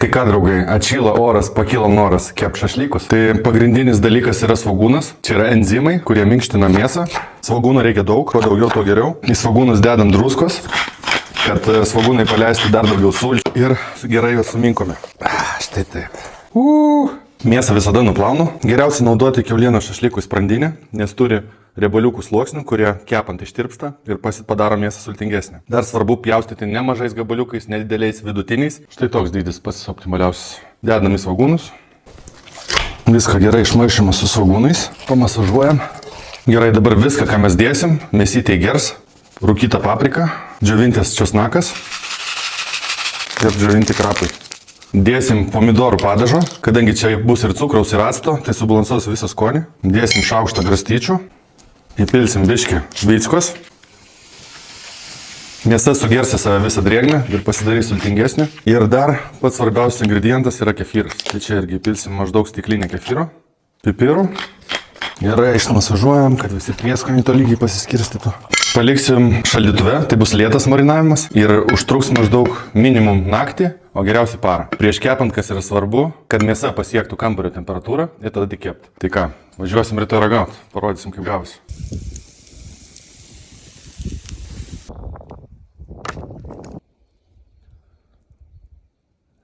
Tai ką, draugai, atšyla oras, pakyla noras kep šašlykus. Tai pagrindinis dalykas yra svogūnas. Čia yra enzimai, kurie minkština mėsą. Svogūno reikia daug, kuo daugiau, tuo geriau. Į svogūnus dedam druskos, kad svogūnai paleistų dar daugiau sulčių. Ir gerai juos suminkome. Štai taip. Mėsą visada nuplaunu. Geriausia naudoti kiaulienos šašlykų sprandinę, nes turi riebaliukų sluoksnių, kurie kepant ištirpsta ir padaro mėsą sultingesnę. Dar svarbu pjaustyti ne mažais gabaliukais, nedideliais, vidutiniais. Štai toks dydis pats optimaliausias. Dedam į svogūnus. Viską gerai išmaišome su svogūnais. Pamasažuojam. Gerai, dabar viską, ką mes dėsim, mėsytė gers. Rūkyta paprika, džiovintas česnakas ir džiovinti krapai. Dėsim pomidorų padažo, kadangi čia bus ir cukraus, ir acto, tai subalansuos visą skonį. Dėsim šaukštą garstyčių. Įpilsim biškį vyckos. Mėsa sugersi save visą drėgmę ir pasidarys sultingesnė. Ir dar pats svarbiausias ingredientas yra kefyras. Tai čia irgi įpilsim maždaug stiklinę kefyro, pipirų. Gerai išmasažuojam, kad visi prieskoniai tolygiai pasiskirstytų. Paliksim šaldytuve, tai bus lėtas marinavimas ir užtruks maždaug minimum naktį, o geriausiai parą. Prieš kepant, kas yra svarbu, kad mėsa pasiektų kambario temperatūrą ir tada tik kepti. Tai ką, važiuosim rytoj ragauti, parodysim kaip gavosi.